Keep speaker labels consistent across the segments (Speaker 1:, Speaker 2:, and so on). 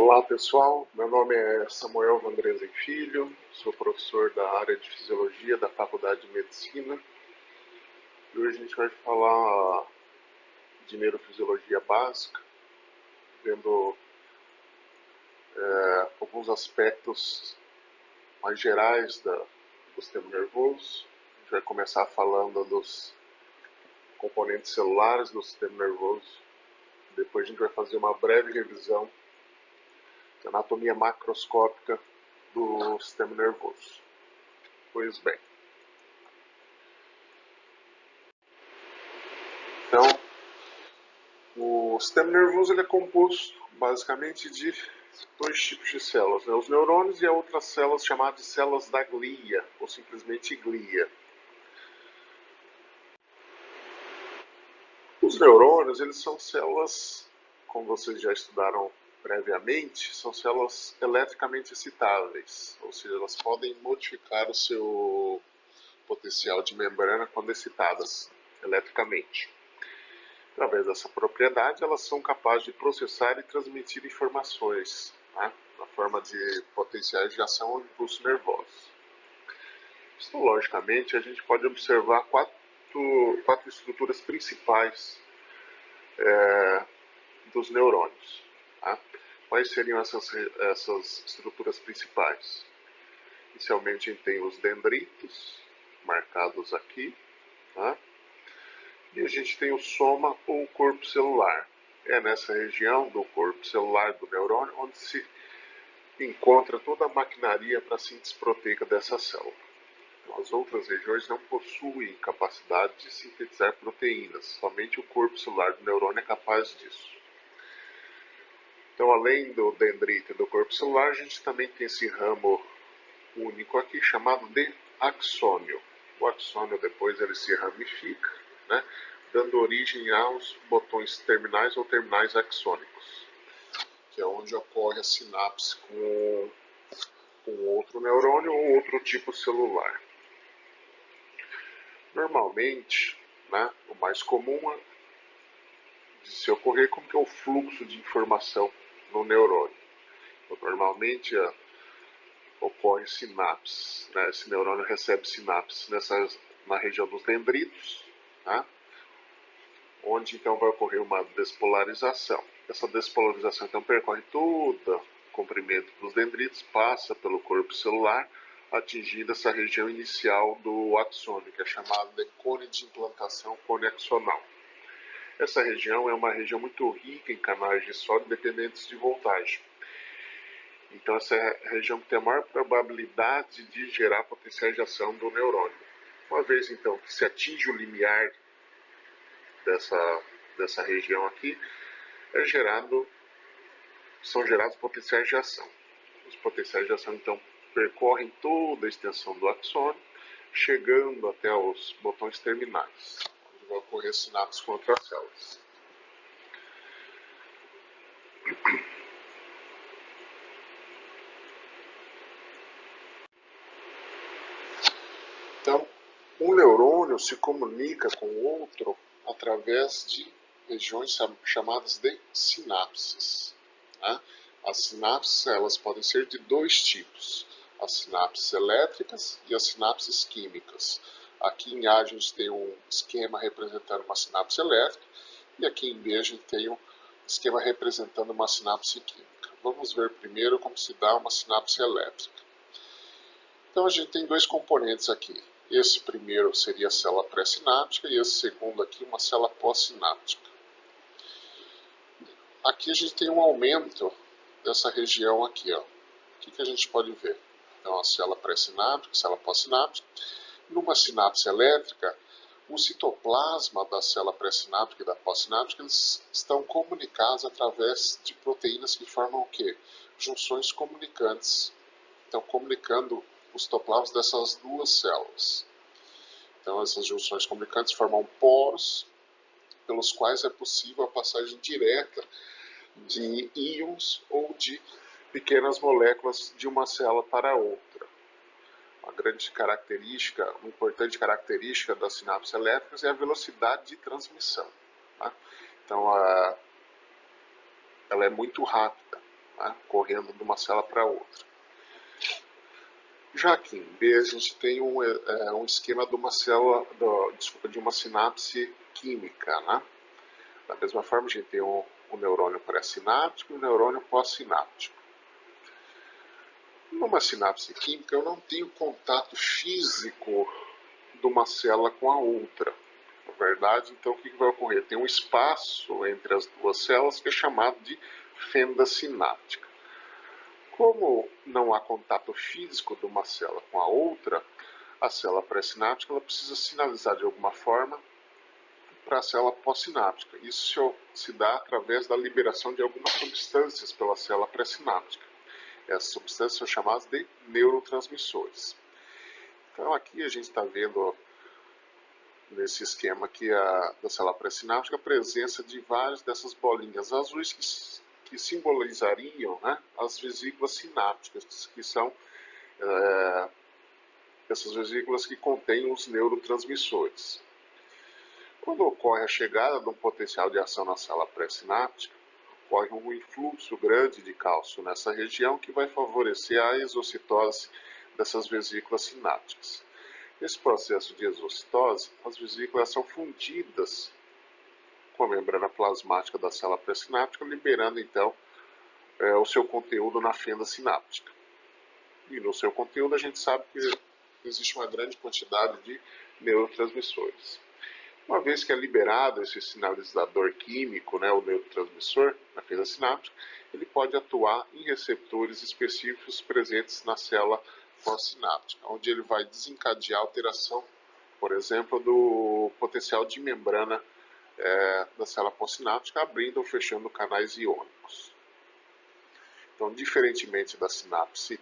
Speaker 1: Olá pessoal, meu nome é Samuel Vandresen Filho, sou professor da área de Fisiologia da Faculdade de Medicina e hoje a gente vai falar de neurofisiologia básica, vendo alguns aspectos mais gerais do sistema nervoso. A gente vai começar falando dos componentes celulares do sistema nervoso, depois a gente vai fazer uma breve revisão da anatomia macroscópica do sistema nervoso. Pois bem. Então, o sistema nervoso ele é composto basicamente de dois tipos de células, né? Os neurônios e a outras células chamadas de células da glia, ou simplesmente glia. Os neurônios eles são células, como vocês já estudaram previamente, são células eletricamente excitáveis, ou seja, elas podem modificar o seu potencial de membrana quando excitadas eletricamente. Através dessa propriedade, elas são capazes de processar e transmitir informações, né, na forma de potenciais de ação ou impulso nervoso. Histologicamente, a gente pode observar quatro estruturas principais dos neurônios. Tá? Quais seriam essas estruturas principais? Inicialmente, a gente tem os dendritos, marcados aqui, tá? E a gente tem o soma ou corpo celular. É nessa região do corpo celular do neurônio onde se encontra toda a maquinaria para a síntese proteica dessa célula. Então, as outras regiões não possuem capacidade de sintetizar proteínas, somente o corpo celular do neurônio é capaz disso. Então, além do dendrito e do corpo celular, a gente também tem esse ramo único aqui chamado de axônio. O axônio depois ele se ramifica, né, dando origem aos botões terminais ou terminais axônicos, que é onde ocorre a sinapse com outro neurônio ou outro tipo celular. Normalmente, né, o mais comum de se ocorrer como que é o fluxo de informação no neurônio. Então, normalmente ocorre sinapse, né, esse neurônio recebe sinapse na região dos dendritos, né, onde então vai ocorrer uma despolarização. Essa despolarização então percorre todo o comprimento dos dendritos, passa pelo corpo celular, atingindo essa região inicial do axônio, que é chamada de cone de implantação coneaxonal. Essa região é uma região muito rica em canais de sódio dependentes de voltagem. Então essa é a região que tem a maior probabilidade de gerar potenciais de ação do neurônio. Uma vez então que se atinge o limiar dessa região aqui, são gerados potenciais de ação. Os potenciais de ação então percorrem toda a extensão do axônio, chegando até os botões terminais, onde vai ocorrer sinapses com outras células. Então, um neurônio se comunica com o outro através de regiões chamadas de sinapses. Né? As sinapses elas podem ser de dois tipos, as sinapses elétricas e as sinapses químicas. Aqui em A a gente tem um esquema representando uma sinapse elétrica e aqui em B a gente tem um esquema representando uma sinapse química. Vamos ver primeiro como se dá uma sinapse elétrica. Então a gente tem dois componentes aqui. Esse primeiro seria a célula pré-sináptica e esse segundo aqui uma célula pós-sináptica. Aqui a gente tem um aumento dessa região aqui. Ó. O que a gente pode ver? Então a célula pré-sináptica, célula pós-sináptica. Numa sinapse elétrica, o citoplasma da célula pré-sináptica e da pós-sináptica eles estão comunicados através de proteínas que formam o quê? Junções comunicantes. Então comunicando os citoplasmas dessas duas células. Então essas junções comunicantes formam poros pelos quais é possível a passagem direta de íons ou de pequenas moléculas de uma célula para outra. Uma grande característica, uma importante característica das sinapses elétricas é a velocidade de transmissão. Tá? Então ela é muito rápida. né, correndo de uma célula para outra. Já aqui em B, a gente tem um esquema de uma célula, de uma sinapse química, né? Da mesma forma, a gente tem um neurônio pré-sináptico e um neurônio pós-sináptico. Numa sinapse química, eu não tenho contato físico de uma célula com a outra. Na verdade, então, o que vai ocorrer? Tem um espaço entre as duas células que é chamado de fenda sináptica. Como não há contato físico de uma célula com a outra, a célula pré-sináptica ela precisa sinalizar de alguma forma para a célula pós-sináptica. Isso se dá através da liberação de algumas substâncias pela célula pré-sináptica. Essas substâncias são chamadas de neurotransmissores. Então aqui a gente está vendo nesse esquema aqui da célula pré-sináptica a presença de várias dessas bolinhas azuis que simbolizariam, né, as vesículas sinápticas, que são essas vesículas que contêm os neurotransmissores. Quando ocorre a chegada de um potencial de ação na célula pré-sináptica, ocorre um influxo grande de cálcio nessa região que vai favorecer a exocitose dessas vesículas sinápticas. Nesse processo de exocitose, as vesículas são fundidas com a membrana plasmática da célula pré-sináptica, liberando então o seu conteúdo na fenda sináptica. E no seu conteúdo a gente sabe que existe uma grande quantidade de neurotransmissores. Uma vez que é liberado esse sinalizador químico, né, o neurotransmissor, na fenda sináptica, ele pode atuar em receptores específicos presentes na célula pós-sináptica, onde ele vai desencadear a alteração, por exemplo, do potencial de membrana da célula pós-sináptica, abrindo ou fechando canais iônicos. Então, diferentemente da sinapse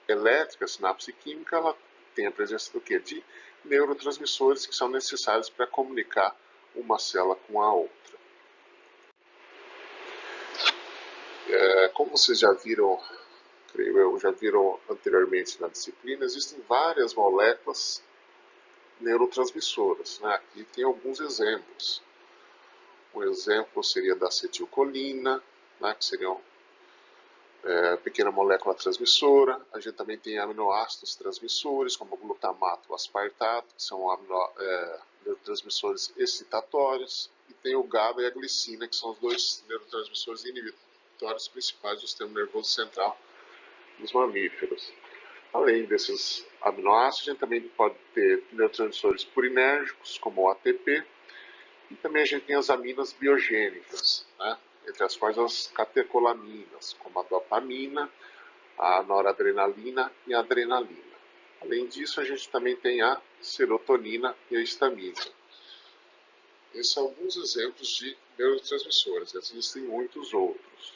Speaker 1: elétrica, a sinapse química, ela tem a presença do quê? De neurotransmissores que são necessários para comunicar uma célula com a outra. Como vocês já viram, creio eu, já viram anteriormente na disciplina, existem várias moléculas neurotransmissoras, né? Aqui tem alguns exemplos. Um exemplo seria da acetilcolina, né, que seria pequena molécula transmissora. A gente também tem aminoácidos transmissores, como o glutamato e o aspartato, que são neurotransmissores excitatórios. E tem o GABA e a glicina, que são os dois neurotransmissores inibitórios principais do sistema nervoso central dos mamíferos. Além desses aminoácidos, a gente também pode ter neurotransmissores purinérgicos, como o ATP, e também a gente tem as aminas biogênicas, né? Entre as quais as catecolaminas, como a dopamina, a noradrenalina e a adrenalina. Além disso, a gente também tem a serotonina e a histamina. Esses são alguns exemplos de neurotransmissores, existem muitos outros.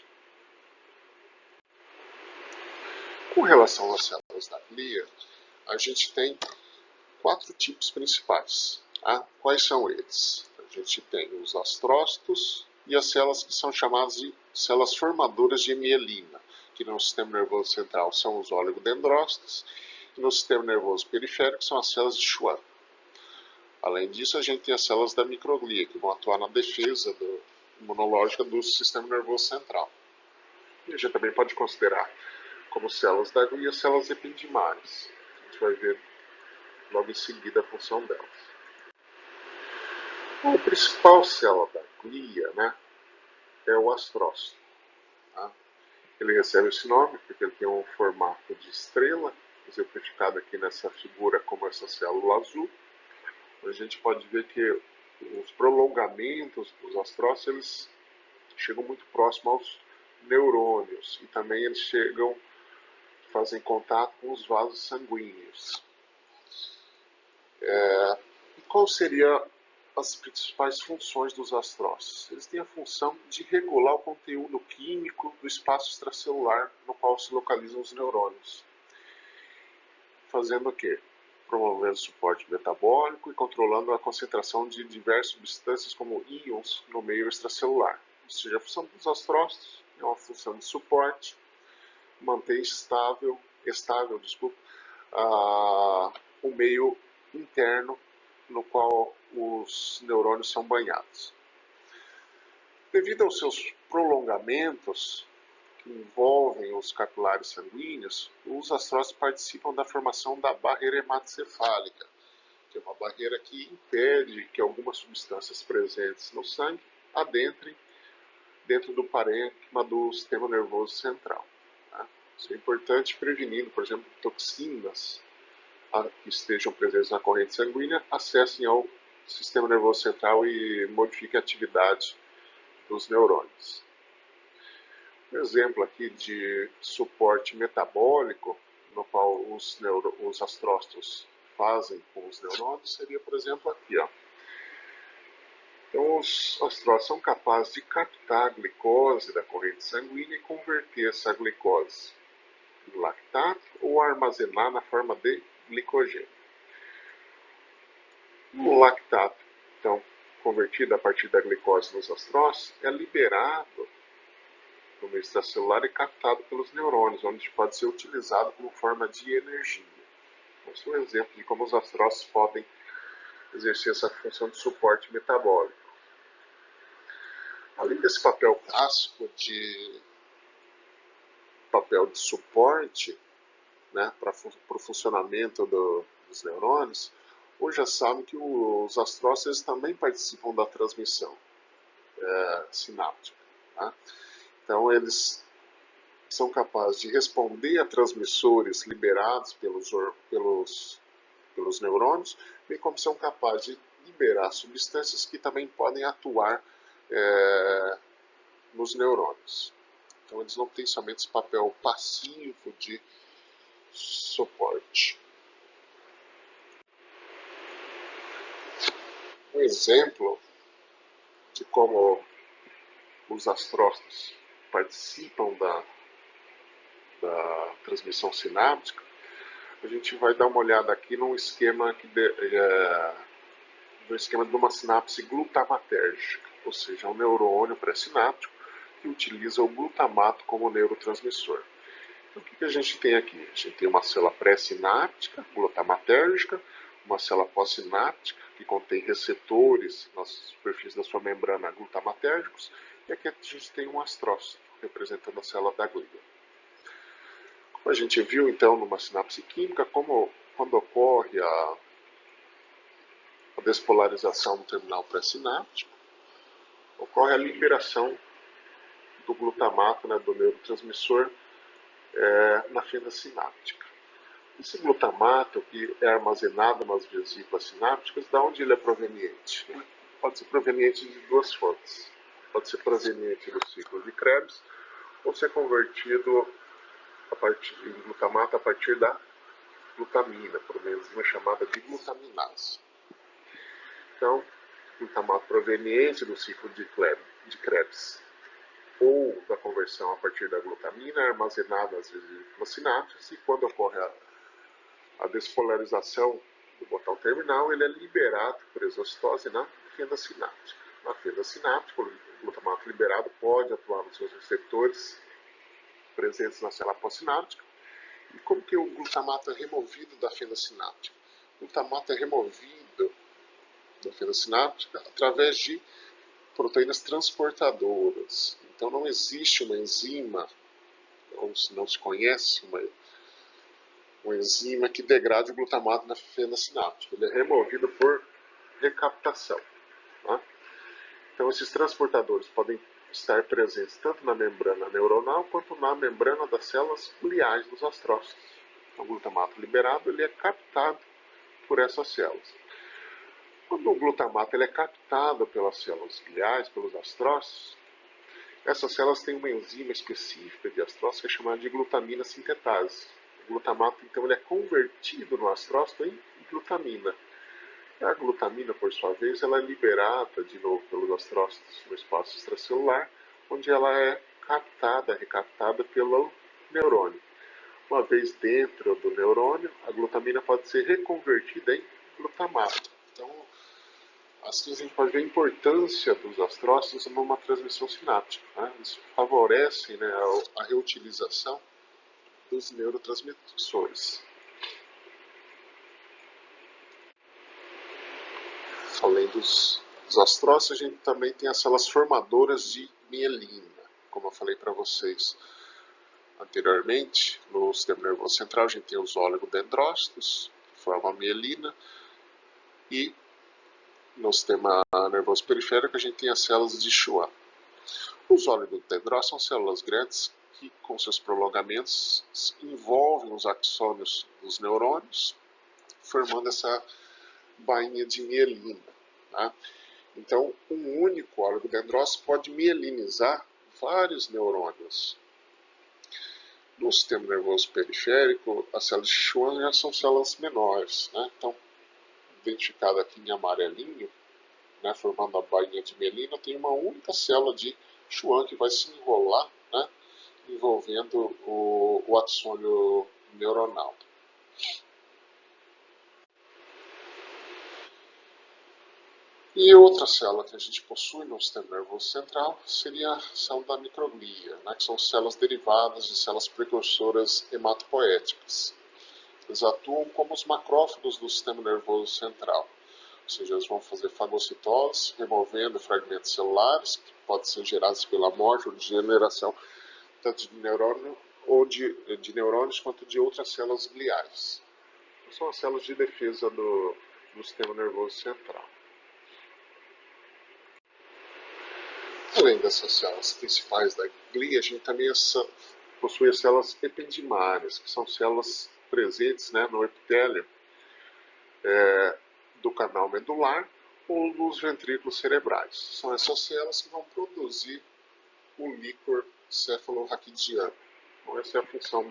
Speaker 1: Com relação às células da glia, a gente tem 4 tipos principais. Tá? Quais são eles? A gente tem os astrócitos e as células que são chamadas de células formadoras de mielina, que no sistema nervoso central são os oligodendrócitos, e no sistema nervoso periférico são as células de Schwann. Além disso, a gente tem as células da microglia, que vão atuar na defesa imunológica do sistema nervoso central. E a gente também pode considerar como células da glia células ependimais. A gente vai ver logo em seguida a função delas. A principal célula da glia, né, é o astrócito. Tá? Ele recebe esse nome porque ele tem um formato de estrela, exemplificado aqui nessa figura como essa célula azul. A gente pode ver que os prolongamentos dos astrócitos eles chegam muito próximo aos neurônios e também eles fazem contato com os vasos sanguíneos. E qual seria as principais funções dos astrócitos? Eles têm a função de regular o conteúdo químico do espaço extracelular no qual se localizam os neurônios. Fazendo o quê? Promovendo suporte metabólico e controlando a concentração de diversas substâncias como íons no meio extracelular. Ou seja, a função dos astrócitos é uma função de suporte, manter estável o meio interno no qual os neurônios são banhados. Devido aos seus prolongamentos, envolvem os capilares sanguíneos, os astrócitos participam da formação da barreira hematocefálica, que é uma barreira que impede que algumas substâncias presentes no sangue adentrem dentro do parênquima do sistema nervoso central. Tá? Isso é importante prevenindo, por exemplo, toxinas que estejam presentes na corrente sanguínea acessem ao sistema nervoso central e modifiquem a atividade dos neurônios. Um exemplo aqui de suporte metabólico, no qual os astrócitos fazem com os neurônios, seria, por exemplo, aqui. Ó. Então, os astrócitos são capazes de captar a glicose da corrente sanguínea e converter essa glicose em lactato ou armazenar na forma de glicogênio. O lactato, então, convertido a partir da glicose nos astrócitos, é liberado no meio extracelular e captado pelos neurônios, onde pode ser utilizado como forma de energia. Esse é um exemplo de como os astrócitos podem exercer essa função de suporte metabólico. Além desse papel clássico de suporte, né, para o funcionamento dos neurônios, hoje já sabem que os astrócitos também participam da transmissão sináptica. Tá? Então, eles são capazes de responder a transmissores liberados pelos neurônios, bem como são capazes de liberar substâncias que também podem atuar nos neurônios. Então, eles não têm somente esse papel passivo de suporte. Um exemplo de como os astrócitos participam da transmissão sináptica, a gente vai dar uma olhada aqui num esquema de uma sinapse glutamatérgica, ou seja, um neurônio pré-sináptico que utiliza o glutamato como neurotransmissor. Então, o que a gente tem aqui? A gente tem uma célula pré-sináptica, glutamatérgica, uma célula pós-sináptica, que contém receptores nas superfícies da sua membrana glutamatérgicos, e aqui a gente tem um astrócito, representando a célula da glia. Como a gente viu, então, numa sinapse química, quando ocorre a despolarização do terminal pré-sináptico, ocorre a liberação do glutamato, né, do neurotransmissor, na fenda sináptica. Esse glutamato, que é armazenado nas vesículas sinápticas, de onde ele é proveniente? Pode ser proveniente de duas fontes. Pode ser proveniente do ciclo de Krebs, ou ser convertido em glutamato a partir da glutamina, por uma enzima chamada de glutaminase. Então, glutamato proveniente do ciclo de Krebs ou da conversão a partir da glutamina é armazenado nas vesículas sinápticas, e quando ocorre a despolarização do botão terminal, ele é liberado por exocitose na fenda sináptica. Na fenda sináptica, o glutamato liberado pode atuar nos seus receptores presentes na célula pós-sináptica. E como que o glutamato é removido da fenda sináptica? O glutamato é removido da fenda sináptica através de proteínas transportadoras. Então não existe uma enzima, ou não se conhece uma enzima que degrade o glutamato na fenda sináptica. Ele é removido por recaptação. Tá? Então esses transportadores podem estar presentes tanto na membrana neuronal quanto na membrana das células gliais dos astrócitos. Então, o glutamato liberado ele é captado por essas células. Quando o glutamato ele é captado pelas células gliais, pelos astrócitos, essas células têm uma enzima específica de astrócitos que é chamada de glutamina sintetase. O glutamato, então, ele é convertido no astrócito em glutamina. E a glutamina, por sua vez, ela é liberada de novo pelos astrócitos no espaço extracelular, onde ela é recaptada pelo neurônio. Uma vez dentro do neurônio, a glutamina pode ser reconvertida em glutamato. Então, assim a gente pode ver a importância dos astrócitos numa transmissão sináptica. Né? Isso favorece, né, a reutilização dos neurotransmissores. Além dos astrócitos, a gente também tem as células formadoras de mielina, como eu falei para vocês anteriormente, no sistema nervoso central, a gente tem os oligodendrócitos, que formam a mielina, e no sistema nervoso periférico a gente tem as células de Schwann. Os oligodendrócitos são células grandes que, com seus prolongamentos, envolvem os axônios dos neurônios, formando essa bainha de mielina. Tá? Então, um único oligodendrócito pode mielinizar vários neurônios. No sistema nervoso periférico, as células de Schwann já são células menores. Né? Então, identificada aqui em amarelinho, né, formando a bainha de mielina, tem uma única célula de Schwann que vai se enrolar, né, envolvendo o axônio neuronal. E outra célula que a gente possui no sistema nervoso central seria a célula da microglia, né, que são células derivadas de células precursoras hematopoéticas. Eles atuam como os macrófagos do sistema nervoso central. Ou seja, eles vão fazer fagocitose, removendo fragmentos celulares, que podem ser gerados pela morte ou degeneração, tanto de neurônio ou de neurônios quanto de outras células gliais. Então, são as células de defesa do sistema nervoso central. Além dessas células principais da glia, a gente também possui as células ependimárias, que são células presentes, né, no epitélio do canal medular ou dos ventrículos cerebrais. São essas células que vão produzir o líquor cefalorraquidiano. Então, essa é a função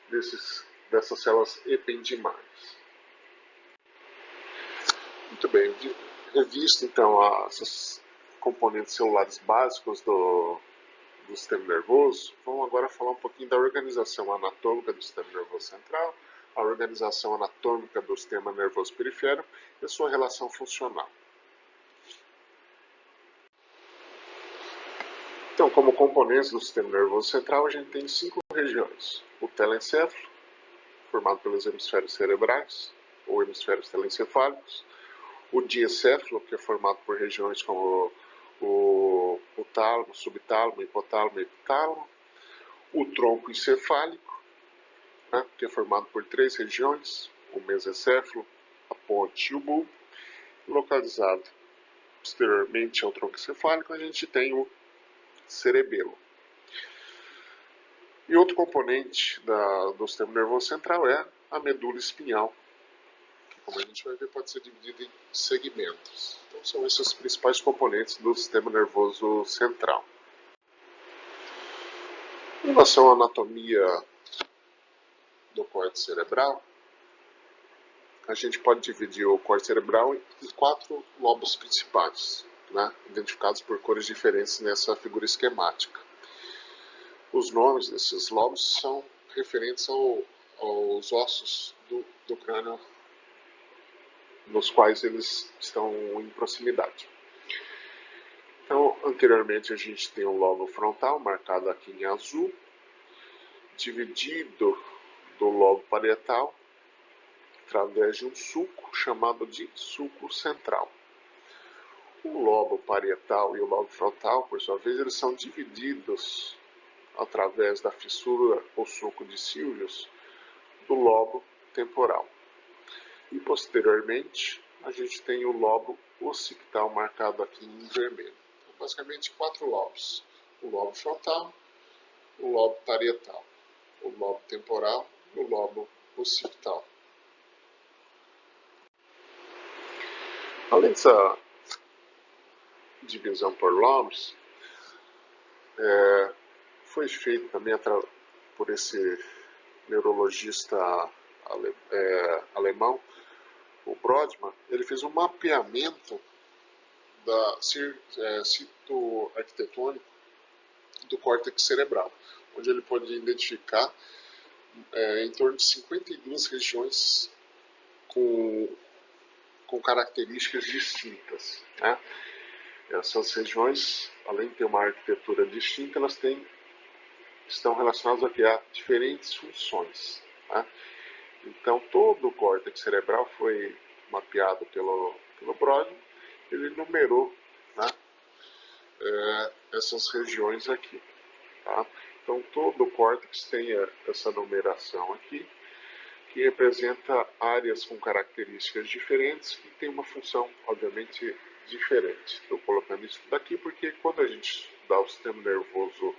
Speaker 1: dessas células ependimárias. Muito bem, revisto então esses componentes celulares básicos do sistema nervoso, vamos agora falar um pouquinho da organização anatômica do sistema nervoso central, a organização anatômica do sistema nervoso periférico e a sua relação funcional. Então, como componentes do sistema nervoso central, a gente tem 5 regiões. O telencéfalo, formado pelos hemisférios cerebrais, ou hemisférios telencefálicos. O diencéfalo, que é formado por regiões como o tálamo, subtálamo, hipotálamo e epitálamo. O tronco encefálico, né, que é formado por 3 regiões, o mesencéfalo, a ponte e o bulbo. Localizado posteriormente ao tronco encefálico, a gente tem o cerebelo. E outro componente do sistema nervoso central é a medula espinhal, que, como a gente vai ver, pode ser dividida em segmentos. Então, são esses os principais componentes do sistema nervoso central. Em relação à anatomia do córtex cerebral, a gente pode dividir o córtex cerebral em 4 lobos principais, né, identificados por cores diferentes nessa figura esquemática. Os nomes desses lobos são referentes aos ossos do crânio, nos quais eles estão em proximidade. Então, anteriormente a gente tem o lobo frontal, marcado aqui em azul, dividido do lobo parietal, através de um sulco chamado de sulco central. O lobo parietal e o lobo frontal, por sua vez, eles são divididos através da fissura ou sulco de Sylvius do lobo temporal. E posteriormente, a gente tem o lobo occipital marcado aqui em vermelho. Então, basicamente 4 lobos: o lobo frontal, o lobo parietal, o lobo temporal e o lobo occipital. Além dessa divisão por lobos, foi feito também por esse neurologista alemão, o Brodmann. Ele fez um mapeamento citoarquitetônico do córtex cerebral, onde ele pôde identificar em torno de 52 regiões com características distintas, né? Essas regiões, além de ter uma arquitetura distinta, elas estão relacionadas a diferentes funções, né? Então, todo o córtex cerebral foi mapeado pelo Brodmann. Ele numerou, né, essas regiões aqui. Tá? Então todo o córtex tem essa numeração aqui, que representa áreas com características diferentes que tem uma função, obviamente, diferente. Estou colocando isso daqui porque quando a gente dá o sistema nervoso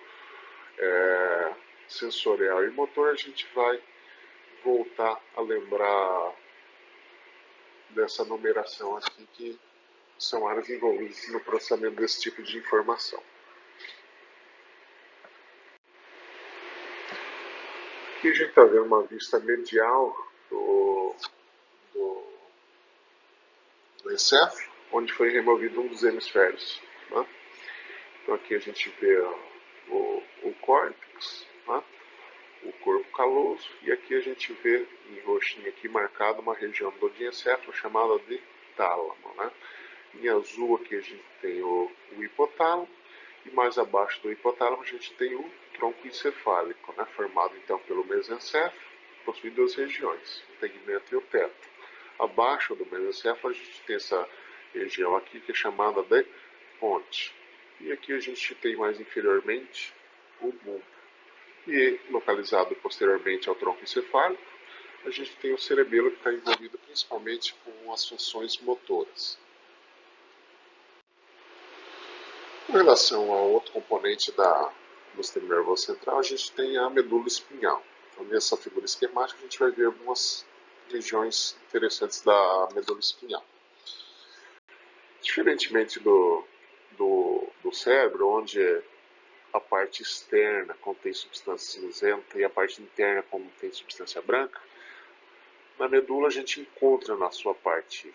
Speaker 1: sensorial e motor, a gente vai voltar a lembrar dessa numeração aqui, que são áreas envolvidas no processamento desse tipo de informação. Aqui a gente está vendo uma vista medial do encéfalo, onde foi removido um dos hemisférios. Né? Então aqui a gente vê o córtex, né? O corpo caloso, e aqui a gente vê em roxinho aqui marcado uma região do diencéfalo chamada de tálamo. Né? Em azul aqui a gente tem o hipotálamo, e mais abaixo do hipotálamo a gente tem o tronco encefálico, né? Formado então pelo mesencéfalo, possui duas regiões, o tegmento e o teto. Abaixo do mesencéfalo a gente tem essa região aqui que é chamada de ponte. E aqui a gente tem mais inferiormente o bulbo. E localizado posteriormente ao tronco encefálico, a gente tem o cerebelo, que está envolvido principalmente com as funções motoras. Com relação ao outro componente do sistema nervoso central, a gente tem a medula espinhal. Então, nessa figura esquemática, a gente vai ver algumas regiões interessantes da medula espinhal. Diferentemente do cérebro, onde a parte externa contém substância cinzenta e a parte interna contém substância branca, na medula a gente encontra na sua parte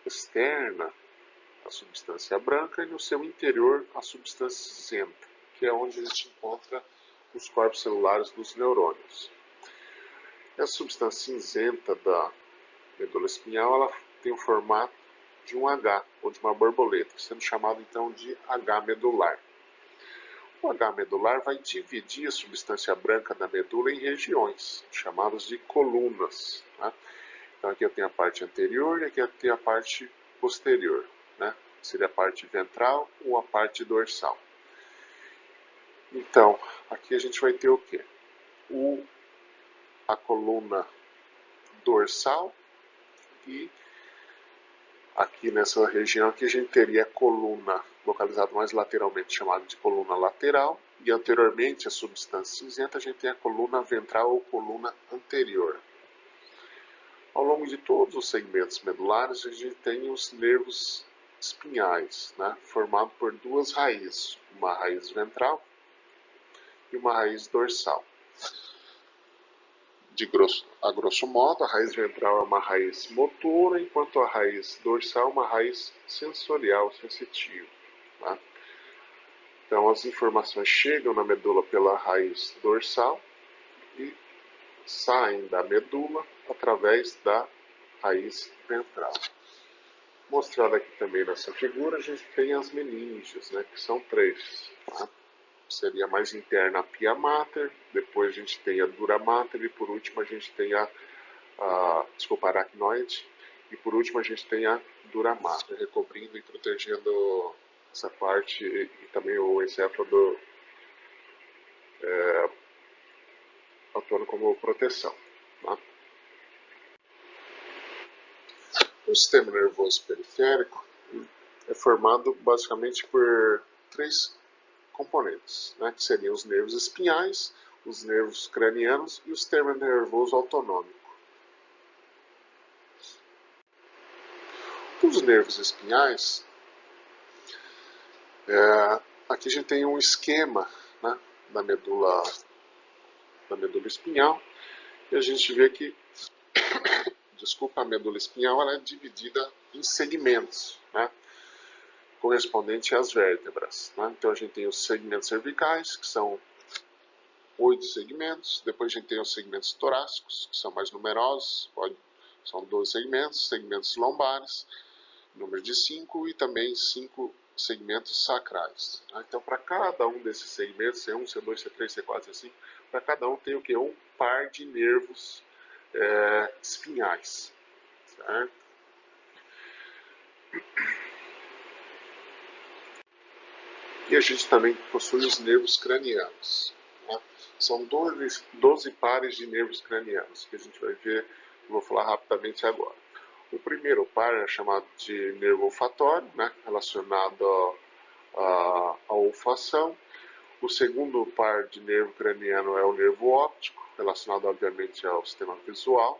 Speaker 1: externa a substância branca e no seu interior a substância cinzenta, que é onde a gente encontra os corpos celulares dos neurônios. Essa substância cinzenta da medula espinhal, ela tem o formato de um H, ou de uma borboleta, sendo chamado então de H medular. O H medular vai dividir a substância branca da medula em regiões, chamadas de colunas. Né? Então aqui eu tenho a parte anterior e aqui eu tenho a parte posterior. Né? Seria a parte ventral ou a parte dorsal. Então, aqui a gente vai ter o quê? A coluna dorsal e aqui nessa região aqui a gente teria a coluna localizada mais lateralmente, chamada de coluna lateral, e anteriormente a substância cinzenta a gente tem a coluna ventral ou coluna anterior. Ao longo de todos os segmentos medulares a gente tem os nervos espinhais, né, formado por duas raízes, uma raiz ventral e uma raiz dorsal. A grosso modo, a raiz ventral é uma raiz motora, enquanto a raiz dorsal é uma raiz sensorial, sensitiva. Tá? Então, as informações chegam na medula pela raiz dorsal e saem da medula através da raiz ventral. Mostrado aqui também nessa figura, a gente tem as meninges, né, que são três. Tá? Seria mais interna a pia mater, depois a gente tem a dura mater e por último a gente tem a aracnoide, e por último a gente tem a dura mater, recobrindo e protegendo essa parte e também o encéfalo atuando como proteção. Tá? O sistema nervoso periférico é formado basicamente por três componentes, né, que seriam os nervos espinhais, os nervos cranianos e o sistema nervoso autonômico. Os nervos espinhais, aqui a gente tem um esquema, né, da medula espinhal, e a gente vê que a medula espinhal ela é dividida em segmentos, né, correspondente às vértebras. Né? Então a gente tem os segmentos cervicais, que são 8 segmentos, depois a gente tem os segmentos torácicos, que são mais numerosos, são 12 segmentos lombares, número de 5, e também 5 segmentos sacrais. Então, para cada um desses segmentos, C1, C2, C3, C4, C5, para cada um tem o quê? Um par de nervos espinhais. Certo? E a gente também possui os nervos cranianos. Né? São 12 pares de nervos cranianos, que a gente vai ver, vou falar rapidamente agora. O primeiro par é chamado de nervo olfatório, né? Relacionado à olfação. O segundo par de nervo craniano é o nervo óptico, relacionado obviamente ao sistema visual.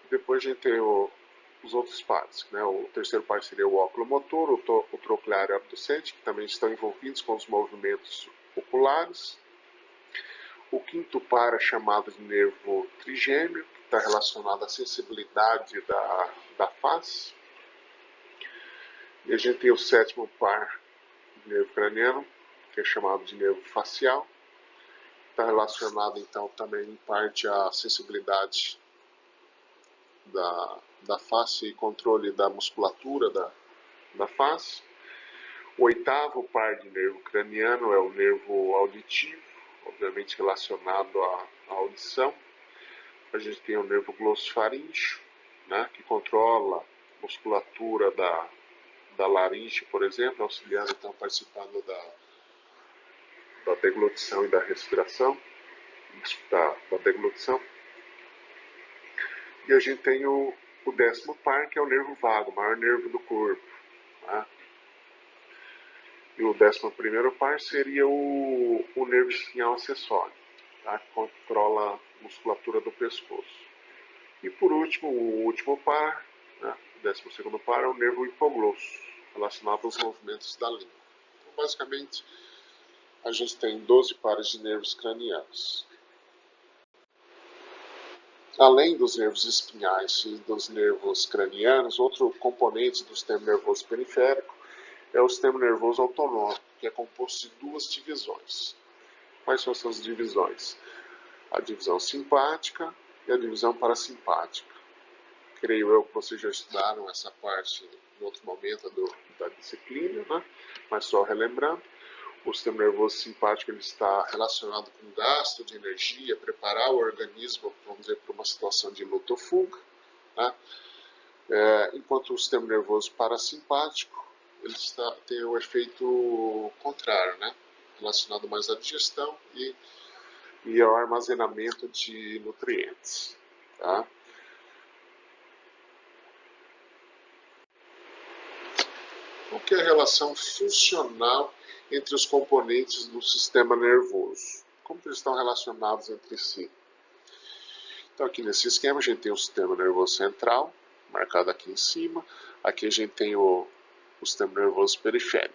Speaker 1: Depois a gente tem os outros pares. Né? O terceiro par seria o oculomotor, o troclear e o abducente, que também estão envolvidos com os movimentos oculares. O quinto par é chamado de nervo trigêmeo, que está relacionado à sensibilidade da face. E a gente tem o sétimo par de nervo craniano, que é chamado de nervo facial. Está relacionado então também em parte à sensibilidade da face e controle da musculatura da face. O oitavo par de nervo craniano é o nervo auditivo, obviamente relacionado à audição. A gente tem o nervo glossofaríngeo, né, que controla a musculatura da laringe, por exemplo, auxiliando então participando da deglutição e da respiração, da deglutição. E a gente tem o décimo par, que é o nervo vago, o maior nervo do corpo. Né? E o 11º par seria o nervo espinhal acessório, tá? Que controla a musculatura do pescoço. E por último, o último par, né? O 12º par é o nervo hipoglosso, relacionado aos movimentos da língua. Então, basicamente, a gente tem 12 pares de nervos cranianos. Além dos nervos espinhais e dos nervos cranianos, outro componente do sistema nervoso periférico é o sistema nervoso autonômico, que é composto de duas divisões. Quais são essas divisões? A divisão simpática e a divisão parasimpática. Creio eu que vocês já estudaram essa parte em outro momento da disciplina, né? Mas só relembrando, o sistema nervoso simpático ele está relacionado com o gasto de energia, preparar o organismo, vamos dizer, para uma situação de luta ou fuga, né? Enquanto o sistema nervoso parasimpático ele tem o efeito contrário, né? Relacionado mais à digestão e ao armazenamento de nutrientes. Tá? O que é a relação funcional entre os componentes do sistema nervoso? Como que eles estão relacionados entre si? Então aqui nesse esquema a gente tem o sistema nervoso central, marcado aqui em cima. Aqui a gente tem o sistema nervoso periférico.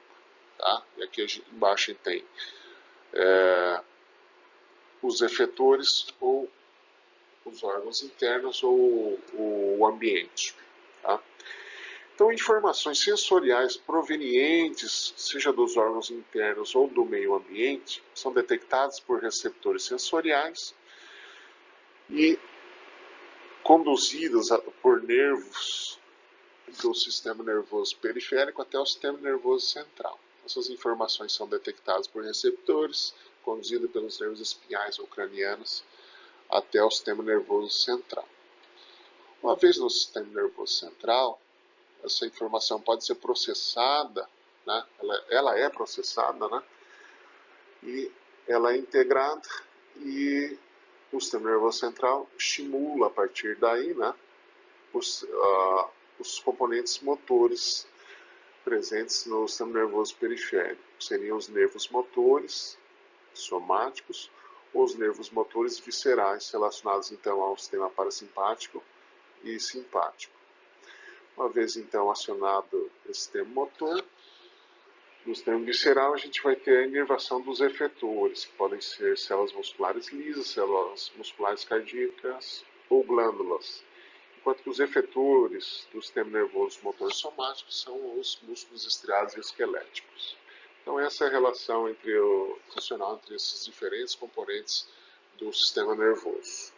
Speaker 1: Tá? E aqui embaixo a gente tem os efetores ou os órgãos internos ou o ambiente. Tá? Então, informações sensoriais provenientes, seja dos órgãos internos ou do meio ambiente, são detectadas por receptores sensoriais e conduzidas por nervos do sistema nervoso periférico até o sistema nervoso central. Essas informações são detectadas por receptores, conduzidas pelos nervos espinhais ou cranianos até o sistema nervoso central. Uma vez no sistema nervoso central, essa informação pode ser processada, né? Ela é processada, né? E ela é integrada e o sistema nervoso central estimula a partir daí, né? Os componentes motores presentes no sistema nervoso periférico. Seriam os nervos motores somáticos ou os nervos motores viscerais relacionados então ao sistema parasimpático e simpático. Uma vez então acionado esse sistema motor, no sistema visceral a gente vai ter a inervação dos efetores, que podem ser células musculares lisas, células musculares cardíacas ou glândulas. Enquanto que os efetores do sistema nervoso motor somático são os músculos estriados e esqueléticos. Então essa é a relação funcional entre esses diferentes componentes do sistema nervoso.